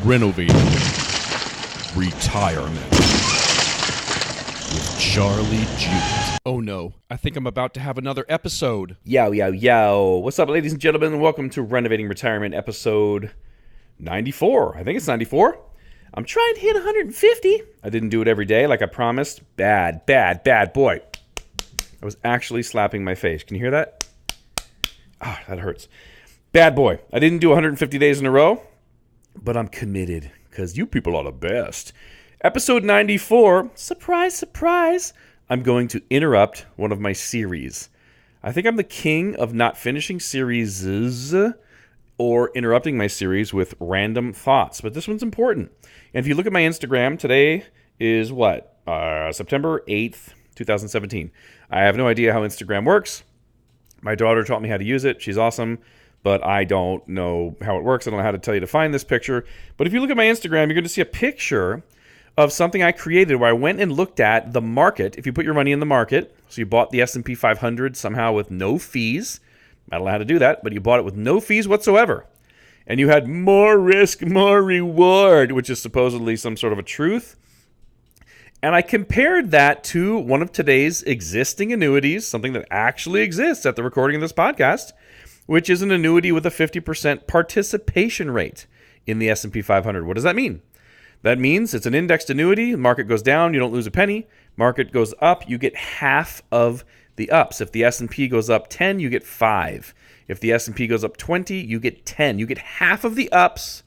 Renovating Retirement with Charlie Jewett. Oh no, I think I'm about to have another episode. Yo. What's up, ladies and gentlemen? Welcome to Renovating Retirement episode 94. I think it's 94. I'm trying to hit 150. I didn't do it every day like I promised. Bad boy. I was actually slapping my face. Can you hear that? Ah, that hurts. Bad boy. I didn't do 150 days in a row, but I'm committed because you people are the best. Episode 94, surprise, I'm going to interrupt one of my series. I think I'm the king of not finishing series or interrupting my series with random thoughts, but this one's important. And if you look at my Instagram, today is what? September 8th, 2017. I have no idea how Instagram works. My daughter taught me how to use it. She's awesome, but I don't know how it works. I don't know how to tell you to find this picture. But if you look at my Instagram, you're going to see a picture of something I created where I went and looked at the market. If you put your money in the market, so you bought the S&P 500 somehow with no fees. I don't know how to do that, but you bought it with no fees whatsoever. And you had more risk, more reward, which is supposedly some sort of a truth. And I compared that to one of today's existing annuities, something that actually exists at the recording of this podcast, which is an annuity with a 50% participation rate in the S&P 500. What does that mean? That means it's an indexed annuity. Market goes down, you don't lose a penny. Market goes up, you get half of the ups. If the S&P goes up 10, you get 5. If the S&P goes up 20, you get 10. You get half of the ups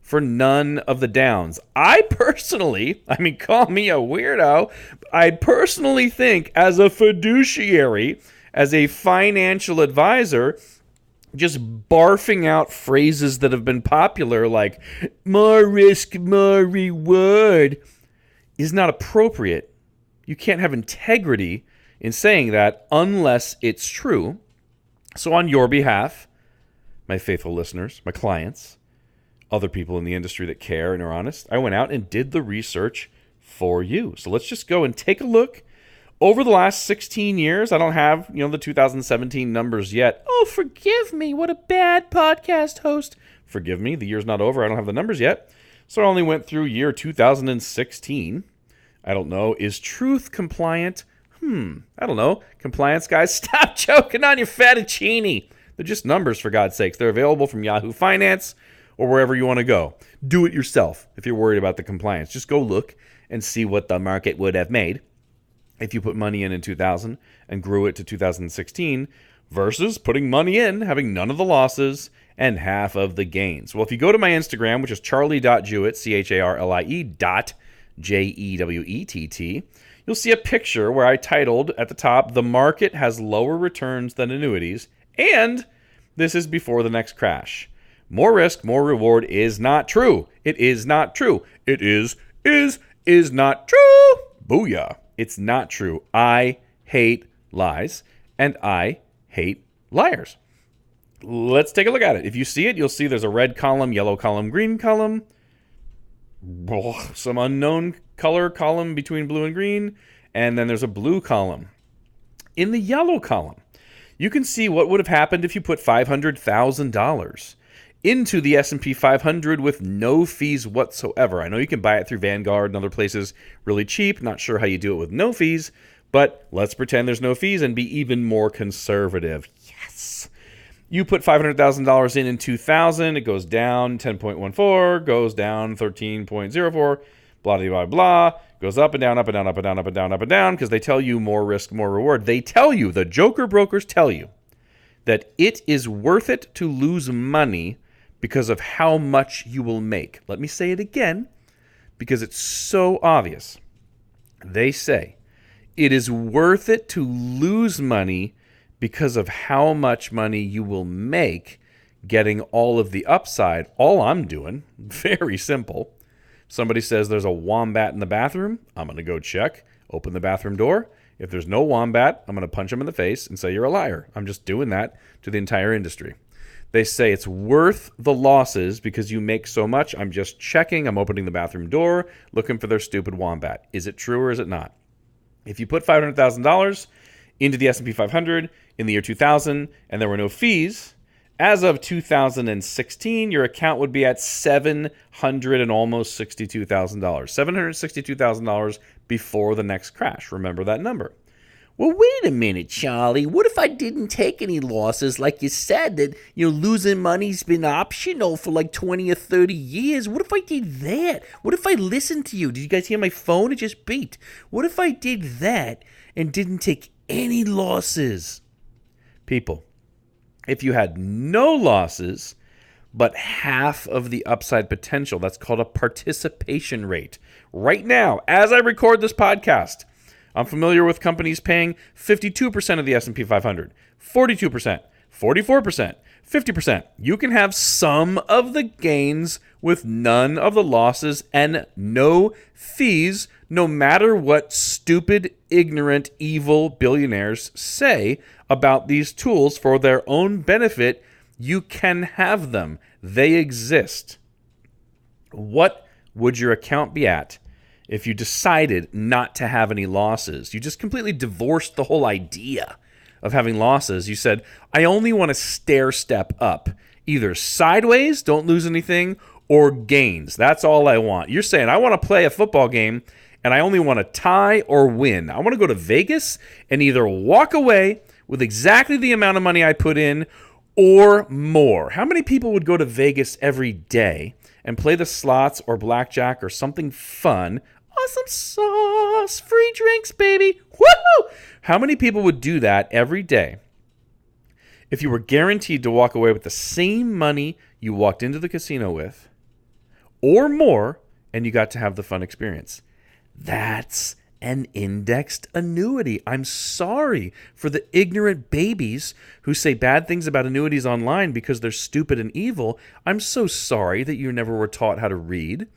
for none of the downs. I personally, call me a weirdo, I personally think as a fiduciary, as a financial advisor, just barfing out phrases that have been popular like more risk, more reward is not appropriate. You can't have integrity in saying that unless it's true. So on your behalf, my faithful listeners, my clients, other people in the industry that care and are honest, I went out and did the research for you. So let's just go and take a look. Over the last 16 years, I don't have, the 2017 numbers yet. Oh, forgive me. What a bad podcast host. Forgive me. The year's not over. I don't have the numbers yet. So I only went through year 2016. I don't know. Is truth compliant? I don't know. Compliance guys, stop joking on your fettuccine. They're just numbers, for God's sakes. They're available from Yahoo Finance or wherever you want to go. Do it yourself if you're worried about the compliance. Just go look and see what the market would have made if you put money in 2000 and grew it to 2016 versus putting money in, having none of the losses and half of the gains. Well, if you go to my Instagram, which is charlie.jewett, CharlieJewett, you'll see a picture where I titled at the top, "The market has lower returns than annuities, and this is before the next crash. More risk, more reward is not true. It is not true. It is not true. Booyah. It's not true. I hate lies, and I hate liars." Let's take a look at it. If you see it, you'll see there's a red column, yellow column, green column, some unknown color column between blue and green, and then there's a blue column. In the yellow column, you can see what would have happened if you put $500,000 into the S&P 500 with no fees whatsoever. I know you can buy it through Vanguard and other places really cheap. Not sure how you do it with no fees, but let's pretend there's no fees and be even more conservative. Yes. You put $500,000 in 2000, it goes down 10.14, goes down 13.04, blah, blah, blah, blah, goes up and down, up and down, up and down, up and down, up and down, because they tell you more risk, more reward. They tell you, the joker brokers tell you, that it is worth it to lose money because of how much you will make. Let me say it again, because it's so obvious. They say it is worth it to lose money because of how much money you will make getting all of the upside. All I'm doing, very simple. Somebody says there's a wombat in the bathroom. I'm going to go check, open the bathroom door. If there's no wombat, I'm going to punch him in the face and say you're a liar. I'm just doing that to the entire industry. They say it's worth the losses because you make so much. I'm just checking. I'm opening the bathroom door, looking for their stupid wombat. Is it true or is it not? If you put $500,000 into the S&P 500 in the year 2000 and there were no fees, As of 2016, your account would be at $700 and almost $62,000. $762,000 before the next crash. Remember that number. Well, wait a minute, Charlie. What if I didn't take any losses? Like you said, that losing money's been optional for like 20 or 30 years. What if I did that? What if I listened to you? Did you guys hear my phone? It just beeped. What if I did that and didn't take any losses? People, if you had no losses, but half of the upside potential, that's called a participation rate. Right now, as I record this podcast, I'm familiar with companies paying 52% of the S&P 500, 42%, 44%, 50%. You can have some of the gains with none of the losses and no fees, no matter what stupid, ignorant, evil billionaires say about these tools for their own benefit. You can have them. They exist. What would your account be at if you decided not to have any losses? You just completely divorced the whole idea of having losses. You said, I only want to stair step up, either sideways, don't lose anything, or gains. That's all I want. You're saying, I want to play a football game and I only want to tie or win. I want to go to Vegas and either walk away with exactly the amount of money I put in or more. How many people would go to Vegas every day and play the slots or blackjack or something fun? Awesome sauce, free drinks, baby. Woo! How many people would do that every day if you were guaranteed to walk away with the same money you walked into the casino with or more, and you got to have the fun experience? That's an indexed annuity. I'm sorry for the ignorant babies who say bad things about annuities online because they're stupid and evil. I'm so sorry that you never were taught how to read.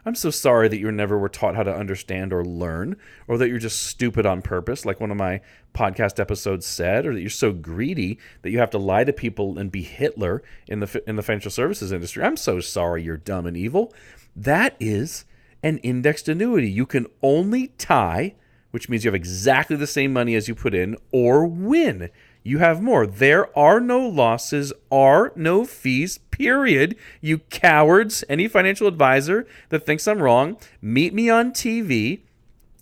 I'm so sorry that you never were taught how to understand or learn, or that you're just stupid on purpose, like one of my podcast episodes said, or that you're so greedy that you have to lie to people and be Hitler in the financial services industry. I'm so sorry you're dumb and evil. That is an indexed annuity. You can only tie, which means you have exactly the same money as you put in, or win. You have more. There are no losses, are no fees, period. You cowards. Any financial advisor that thinks I'm wrong, meet me on TV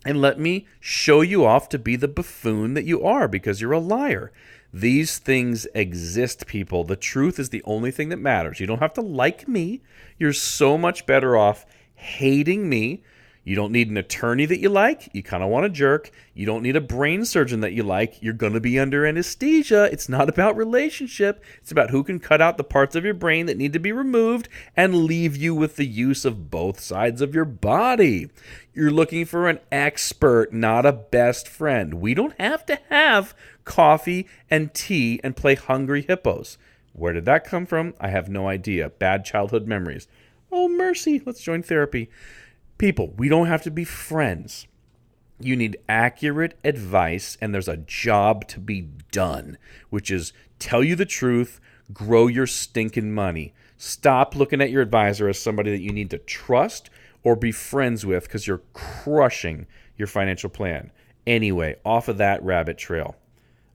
and let me show you off to be the buffoon that you are, because you're a liar. These things exist, people. The truth is the only thing that matters. You don't have to like me. You're so much better off hating me. You don't need an attorney that you like. You kind of want a jerk. You don't need a brain surgeon that you like. You're going to be under anesthesia. It's not about relationship. It's about who can cut out the parts of your brain that need to be removed and leave you with the use of both sides of your body. You're looking for an expert, not a best friend. We don't have to have coffee and tea and play Hungry Hippos. Where did that come from? I have no idea. Bad childhood memories. Oh, mercy. Let's join therapy. People, we don't have to be friends. You need accurate advice, and there's a job to be done, which is tell you the truth, grow your stinking money. Stop looking at your advisor as somebody that you need to trust or be friends with because you're crushing your financial plan. Anyway, off of that rabbit trail.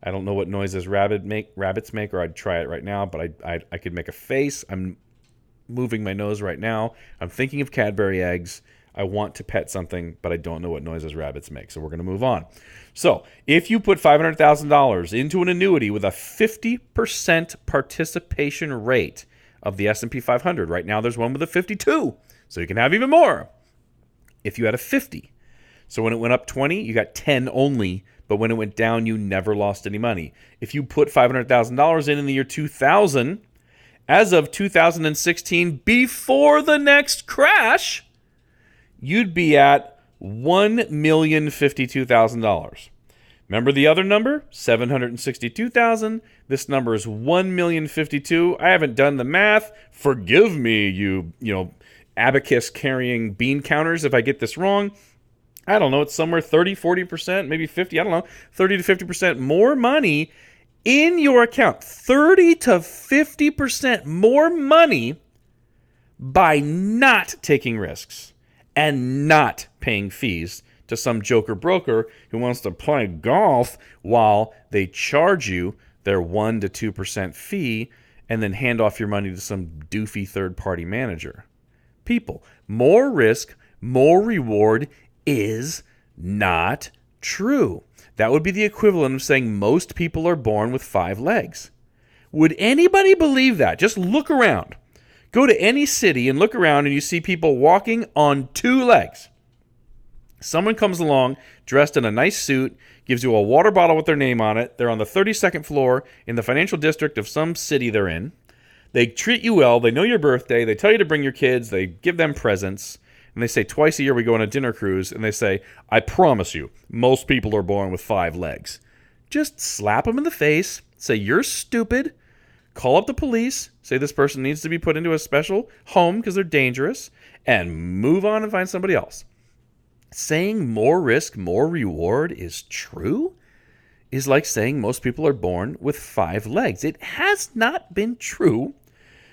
I don't know what noises rabbits make, or I'd try it right now, but I could make a face. I'm moving my nose right now. I'm thinking of Cadbury eggs. I want to pet something, but I don't know what noises rabbits make, so we're going to move on. So if you put $500,000 into an annuity with a 50% participation rate of the S&P 500, right now there's one with a 52, so you can have even more. If you had a 50, so when it went up 20, you got 10 only, but when it went down, you never lost any money. If you put $500,000 in the year 2000, as of 2016, before the next crash, you'd be at $1,052,000. Remember the other number? $762,000. This number is $1,052,000. I haven't done the math. Forgive me, you abacus carrying bean counters if I get this wrong. I don't know. It's somewhere 30, 40%, maybe 50. I don't know. 30 to 50% more money in your account. 30 to 50% more money by not taking risks and not paying fees to some joker broker who wants to play golf while they charge you their 1 to 2% fee and then hand off your money to some doofy third-party manager. People, more risk, more reward is not true. That would be the equivalent of saying most people are born with 5 legs. Would anybody believe that? Just look around. Go to any city and look around and you see people walking on 2 legs. Someone comes along dressed in a nice suit, gives you a water bottle with their name on it. They're on the 32nd floor in the financial district of some city they're in. They treat you well. They know your birthday. They tell you to bring your kids. They give them presents. And they say twice a year we go on a dinner cruise. And they say, I promise you, most people are born with 5 legs. Just slap them in the face. Say, you're stupid. Call up the police. Say this person needs to be put into a special home because they're dangerous. And move on and find somebody else. Saying more risk, more reward is true is like saying most people are born with 5 legs. It has not been true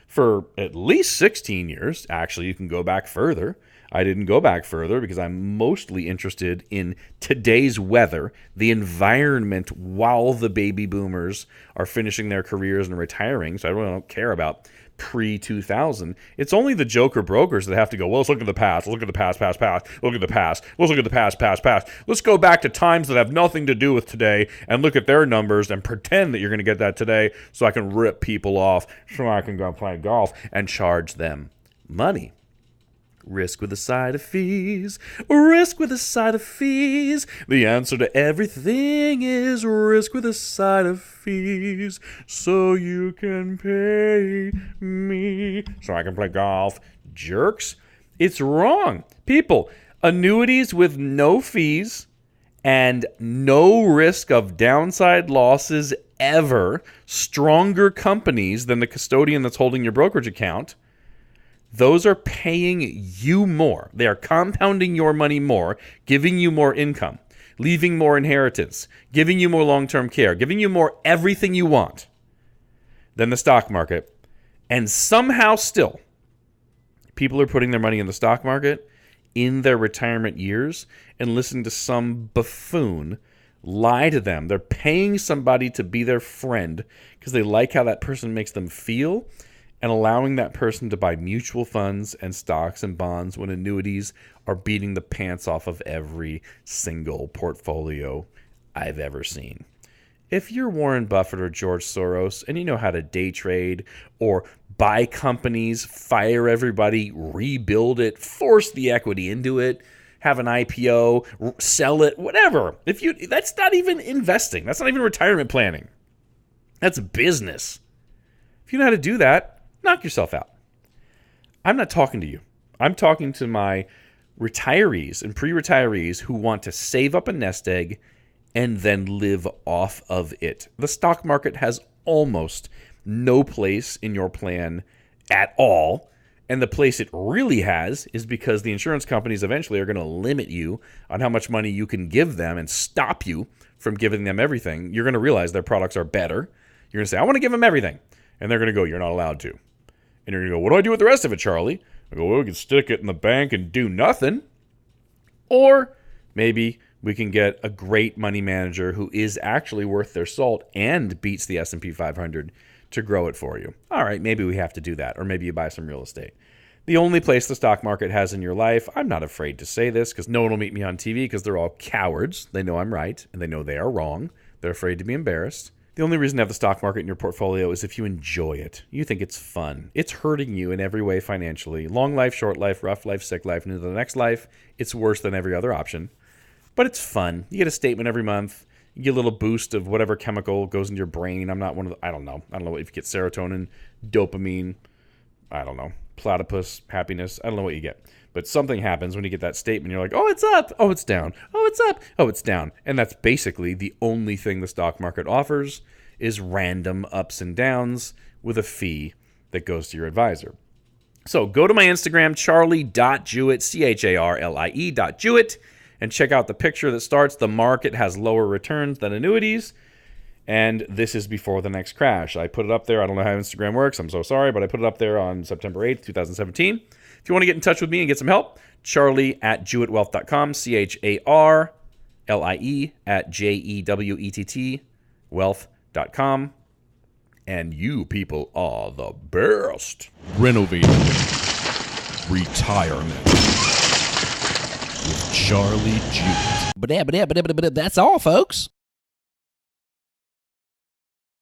for at least 16 years. Actually, you can go back further. I didn't go back further because I'm mostly interested in today's weather, the environment while the baby boomers are finishing their careers and retiring. So I really don't care about pre-2000. It's only the joker brokers that have to go, well, let's look at the past. Look at the past. Look at the past. Let's look at the past. Let's go back to times that have nothing to do with today and look at their numbers and pretend that you're going to get that today so I can rip people off so I can go play golf and charge them money. Risk with a side of fees. Risk with a side of fees. The answer to everything is risk with a side of fees. So you can pay me so I can play golf. Jerks. It's wrong. People, annuities with no fees and no risk of downside losses ever. Stronger companies than the custodian that's holding your brokerage account. Those are paying you more. They are compounding your money more, giving you more income, leaving more inheritance, giving you more long-term care, giving you more everything you want than the stock market. And somehow still, people are putting their money in the stock market in their retirement years and listening to some buffoon lie to them. They're paying somebody to be their friend because they like how that person makes them feel, and allowing that person to buy mutual funds and stocks and bonds when annuities are beating the pants off of every single portfolio I've ever seen. If you're Warren Buffett or George Soros and you know how to day trade or buy companies, fire everybody, rebuild it, force the equity into it, have an IPO, sell it, whatever. That's not even investing. That's not even retirement planning. That's business. If you know how to do that, knock yourself out. I'm not talking to you. I'm talking to my retirees and pre-retirees who want to save up a nest egg and then live off of it. The stock market has almost no place in your plan at all. And the place it really has is because the insurance companies eventually are going to limit you on how much money you can give them and stop you from giving them everything. You're going to realize their products are better. You're going to say, I want to give them everything. And they're going to go, you're not allowed to. And you're going to go, what do I do with the rest of it, Charlie? I go, well, we can stick it in the bank and do nothing. Or maybe we can get a great money manager who is actually worth their salt and beats the S&P 500 to grow it for you. All right, maybe we have to do that. Or maybe you buy some real estate. The only place the stock market has in your life, I'm not afraid to say this because no one will meet me on TV because they're all cowards. They know I'm right and they know they are wrong. They're afraid to be embarrassed. The only reason to have the stock market in your portfolio is if you enjoy it. You think it's fun. It's hurting you in every way financially. Long life, short life, rough life, sick life, and into the next life, it's worse than every other option. But it's fun. You get a statement every month. You get a little boost of whatever chemical goes into your brain. I'm not one of the, I don't know if you get serotonin, dopamine, I don't know, platypus, happiness. I don't know what you get. But something happens when you get that statement. You're like, oh, it's up. Oh, it's down. Oh, it's up. Oh, it's down. And that's basically the only thing the stock market offers is random ups and downs with a fee that goes to your advisor. So go to my Instagram, charlie.jewett, charlie.jewett, and check out the picture that starts. The market has lower returns than annuities. And this is before the next crash. I put it up there. I don't know how Instagram works. I'm so sorry, but I put it up there on September 8th, 2017. If you want to get in touch with me and get some help, charlie@jewettwealth.com, charlie@JEWETT wealth.com. And you people are the best. Renovating Retirement with Charlie Jewett. But that's all, folks.